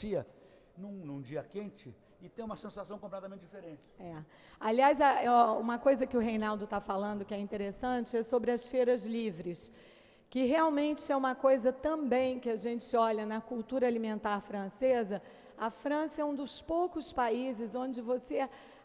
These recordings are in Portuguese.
melancia num dia quente e tem uma sensação completamente diferente. Aliás, uma coisa que o Reinaldo está falando que é interessante é sobre as feiras livres, que realmente é uma coisa também que a gente olha na cultura alimentar francesa. A França é um dos poucos países onde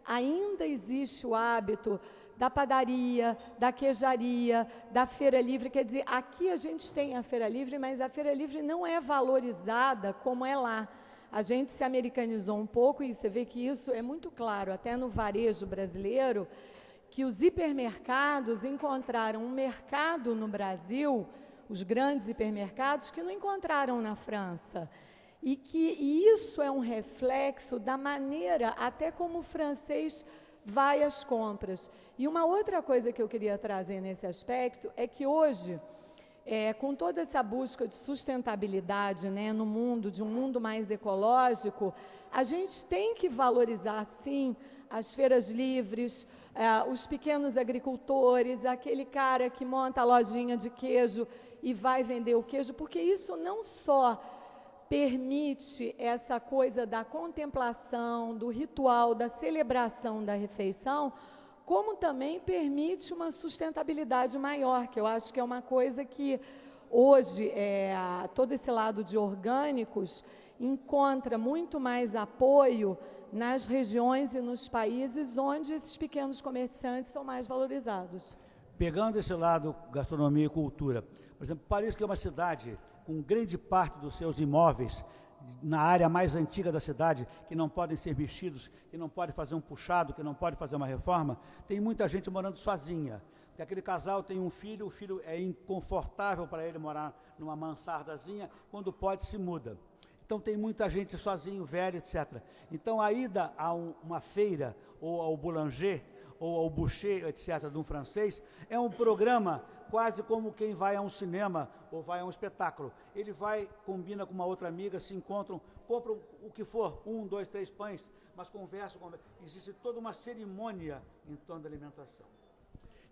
ainda existe o hábito da padaria, da queijaria, da feira livre. Quer dizer, aqui a gente tem a feira livre, mas a feira livre não é valorizada como é lá. A gente se americanizou um pouco e você vê que isso é muito claro, até no varejo brasileiro, que os hipermercados encontraram um mercado no Brasil, os grandes hipermercados, que não encontraram na França. E isso é um reflexo da maneira até como o francês vai às compras. E uma outra coisa que eu queria trazer nesse aspecto é que hoje, com toda essa busca de sustentabilidade, né, no mundo, de um mundo mais ecológico, a gente tem que valorizar, sim, as feiras livres, os pequenos agricultores, aquele cara que monta a lojinha de queijo e vai vender o queijo, porque isso não só permite essa coisa da contemplação, do ritual, da celebração da refeição, como também permite uma sustentabilidade maior, que eu acho que é uma coisa que hoje, todo esse lado de orgânicos encontra muito mais apoio nas regiões e nos países onde esses pequenos comerciantes são mais valorizados. Pegando esse lado gastronomia e cultura, por exemplo, Paris, que é uma cidade com grande parte dos seus imóveis na área mais antiga da cidade, que não podem ser mexidos, que não pode fazer um puxado, que não pode fazer uma reforma, tem muita gente morando sozinha. Porque aquele casal tem um filho, o filho é inconfortável para ele morar numa mansardazinha, quando pode se muda. Então tem muita gente sozinho, velho, etc. Então a ida a uma feira, ou ao boulanger, ou ao boucher, etc., de um francês, é um programa quase como quem vai a um cinema ou vai a um espetáculo. Ele vai, combina com uma outra amiga, se encontram, compram o que for, 1, 2, 3 pães, mas conversam. Existe toda uma cerimônia em torno da alimentação.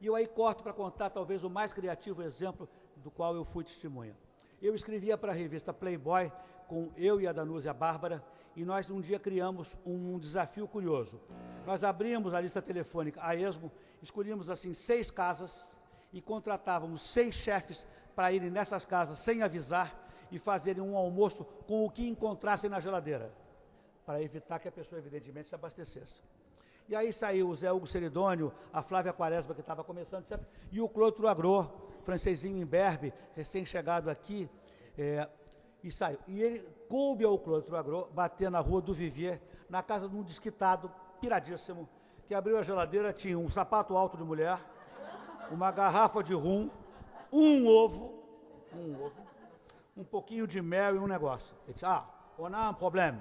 E eu aí corto para contar talvez o mais criativo exemplo do qual eu fui testemunha. Eu escrevia para a revista Playboy, com eu e a Danusa e a Bárbara, e nós um dia criamos um desafio curioso. Nós abrimos a lista telefônica a esmo, escolhíamos assim 6 casas e contratávamos 6 chefes para irem nessas casas sem avisar e fazerem um almoço com o que encontrassem na geladeira, para evitar que a pessoa evidentemente se abastecesse. E aí saiu o Zé Hugo Seridônio, a Flávia Quaresma, que estava começando, etc., e o Claude Troagro, francesinho imberbe, recém-chegado aqui, e saiu. E ele coube ao Claude Troagro bater na rua do Vivier, na casa de um desquitado, piradíssimo, que abriu a geladeira, tinha um sapato alto de mulher, uma garrafa de rum, um ovo, um pouquinho de mel e um negócio. Ele disse, on a un problème.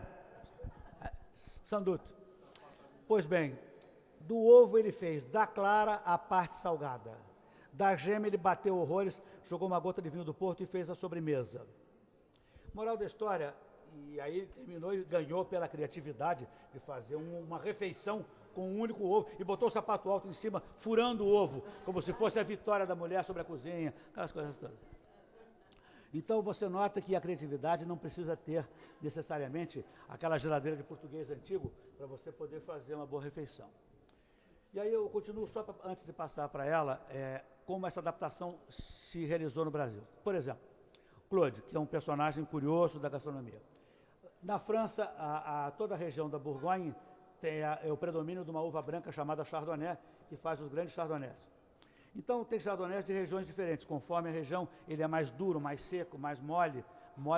Sans doute. Pois bem, do ovo ele fez da clara a parte salgada. Da gema ele bateu horrores, jogou uma gota de vinho do Porto e fez a sobremesa. Moral da história, e aí ele terminou e ganhou pela criatividade de fazer uma refeição com um único ovo e botou o sapato alto em cima, furando o ovo, como se fosse a vitória da mulher sobre a cozinha, aquelas coisas todas. Então você nota que a criatividade não precisa ter necessariamente aquela geladeira de português antigo para você poder fazer uma boa refeição. E aí eu continuo só antes de passar para ela, como essa adaptação se realizou no Brasil. Por exemplo, Claude, que é um personagem curioso da gastronomia. Na França, toda a região da Bourgogne tem o predomínio de uma uva branca chamada Chardonnay, que faz os grandes Chardonnays. Então, tem Chardonnays de regiões diferentes, conforme a região, ele é mais duro, mais seco, mais mole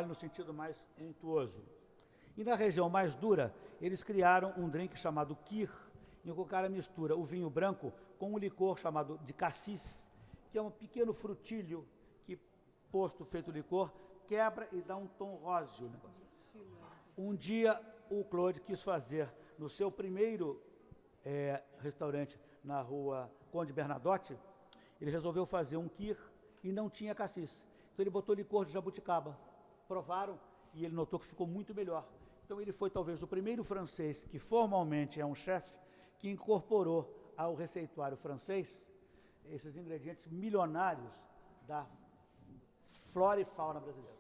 no sentido mais untuoso. E na região mais dura, eles criaram um drink chamado Kir, em que o cara mistura o vinho branco com um licor chamado de cassis, que é um pequeno frutilho que, feito licor, quebra e dá um tom róseo. Um dia, o Claude quis fazer, no seu primeiro restaurante na rua Conde Bernadotte, ele resolveu fazer um Kir e não tinha cassis. Então ele botou licor de jabuticaba. Provaram e ele notou que ficou muito melhor. Então ele foi talvez o primeiro francês, que formalmente é um chefe, que incorporou ao receituário francês esses ingredientes milionários da flora e fauna brasileiros.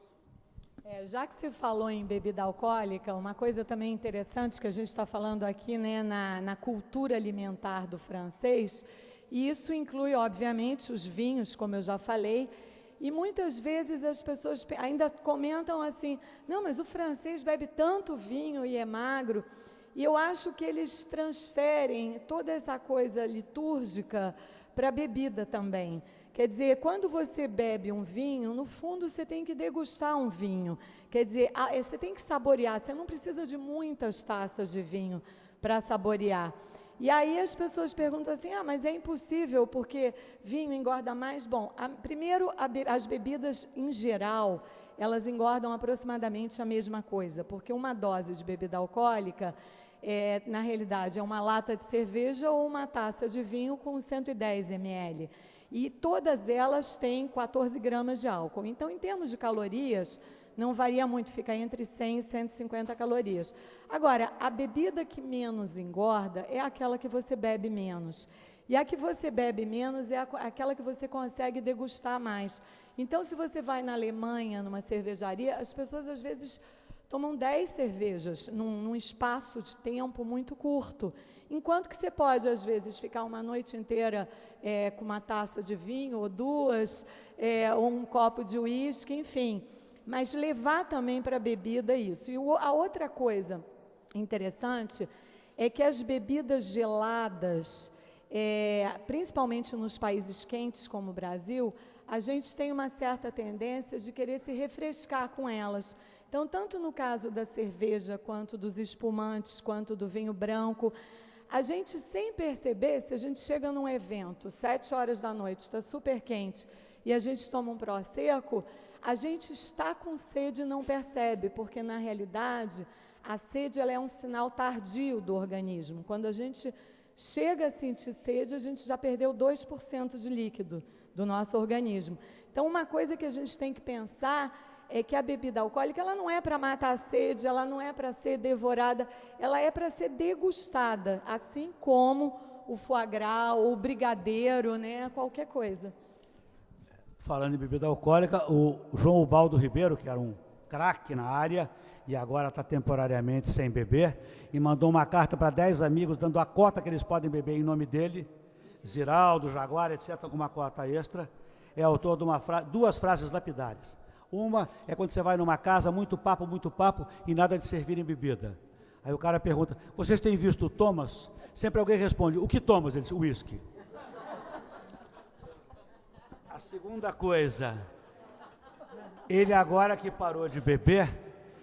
Já que você falou em bebida alcoólica, uma coisa também interessante que a gente está falando aqui, né, na cultura alimentar do francês, e isso inclui, obviamente, os vinhos, como eu já falei, e muitas vezes as pessoas ainda comentam assim, não, mas o francês bebe tanto vinho e é magro, e eu acho que eles transferem toda essa coisa litúrgica para a bebida também. Quer dizer, quando você bebe um vinho, no fundo você tem que degustar um vinho. Quer dizer, você tem que saborear, você não precisa de muitas taças de vinho para saborear. E aí as pessoas perguntam assim, mas é impossível porque vinho engorda mais? Bom, primeiro, as bebidas em geral, elas engordam aproximadamente a mesma coisa, porque uma dose de bebida alcoólica, na realidade, é uma lata de cerveja ou uma taça de vinho com 110 ml. E todas elas têm 14 gramas de álcool. Então, em termos de calorias, não varia muito, fica entre 100 e 150 calorias. Agora, a bebida que menos engorda é aquela que você bebe menos. E a que você bebe menos é aquela que você consegue degustar mais. Então, se você vai na Alemanha, numa cervejaria, as pessoas às vezes tomam 10 cervejas num espaço de tempo muito curto. Enquanto que você pode, às vezes, ficar uma noite inteira com uma taça de vinho, ou duas, ou um copo de uísque, enfim. Mas levar também para a bebida isso. E a outra coisa interessante é que as bebidas geladas, principalmente nos países quentes como o Brasil, a gente tem uma certa tendência de querer se refrescar com elas. Então, tanto no caso da cerveja, quanto dos espumantes, quanto do vinho branco, a gente, sem perceber, se a gente chega num evento, 7 horas da noite, está super quente, e a gente toma um Prosecco, a gente está com sede e não percebe, porque, na realidade, a sede ela é um sinal tardio do organismo. Quando a gente chega a sentir sede, a gente já perdeu 2% de líquido do nosso organismo. Então, uma coisa que a gente tem que pensar é que a bebida alcoólica ela não é para matar a sede, ela não é para ser devorada, ela é para ser degustada, assim como o foie gras, ou o brigadeiro, né, qualquer coisa. Falando em bebida alcoólica, o João Ubaldo Ribeiro, que era um craque na área e agora está temporariamente sem beber, e mandou uma carta para 10 amigos dando a cota que eles podem beber em nome dele, Ziraldo, Jaguar, etc., alguma cota extra. É autor de duas frases lapidares. Uma é quando você vai numa casa, muito papo, e nada de servir em bebida. Aí o cara pergunta, vocês têm visto o Thomas? Sempre alguém responde, o que Thomas? Ele diz, uísque. A segunda coisa, ele agora que parou de beber,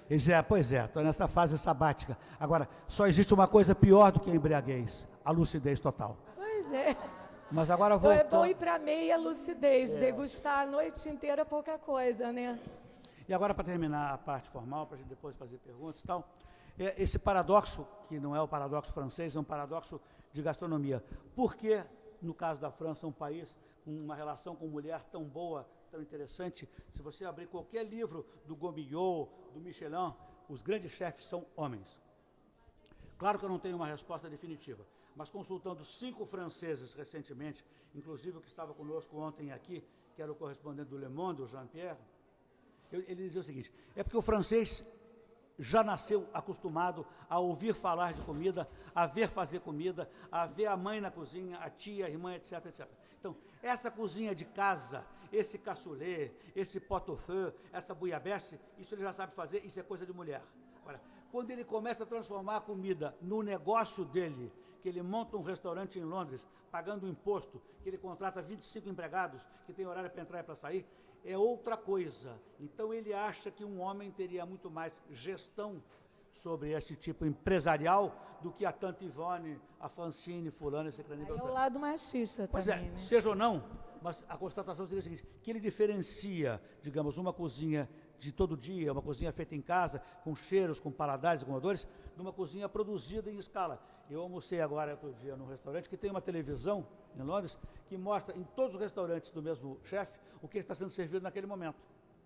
ele diz, pois é, estou nessa fase sabática. Agora, só existe uma coisa pior do que a embriaguez, a lucidez total. Pois é. Mas agora voltando... É bom ir para meia lucidez, degustar a noite inteira pouca coisa, né? E agora, para terminar a parte formal, para a gente depois fazer perguntas e tal, esse paradoxo, que não é o paradoxo francês, é um paradoxo de gastronomia. Por que, no caso da França, um país com uma relação com mulher tão boa, tão interessante, se você abrir qualquer livro do Gourmillot, do Michelin, os grandes chefes são homens? Claro que eu não tenho uma resposta definitiva, mas consultando 5 franceses recentemente, inclusive o que estava conosco ontem aqui, que era o correspondente do Le Monde, o Jean-Pierre, ele dizia o seguinte, é porque o francês já nasceu acostumado a ouvir falar de comida, a ver fazer comida, a ver a mãe na cozinha, a tia, a irmã, etc, etc. Então, essa cozinha de casa, esse cassoulet, esse pot-au-feu, essa bouillabaisse, isso ele já sabe fazer, isso é coisa de mulher. Agora, quando ele começa a transformar a comida no negócio dele, que ele monta um restaurante em Londres, pagando imposto, que ele contrata 25 empregados, que tem horário para entrar e para sair, é outra coisa. Então ele acha que um homem teria muito mais gestão sobre esse tipo empresarial do que a Tante Ivone, a Francine, fulano, esse crânio. É o lado machista pois também, né? Seja ou não, mas a constatação seria a seguinte, que ele diferencia, digamos, uma cozinha de todo dia, uma cozinha feita em casa, com cheiros, com paladares, com odores, numa cozinha produzida em escala. Eu almocei agora outro dia num restaurante que tem uma televisão em Londres que mostra em todos os restaurantes do mesmo chefe o que está sendo servido naquele momento.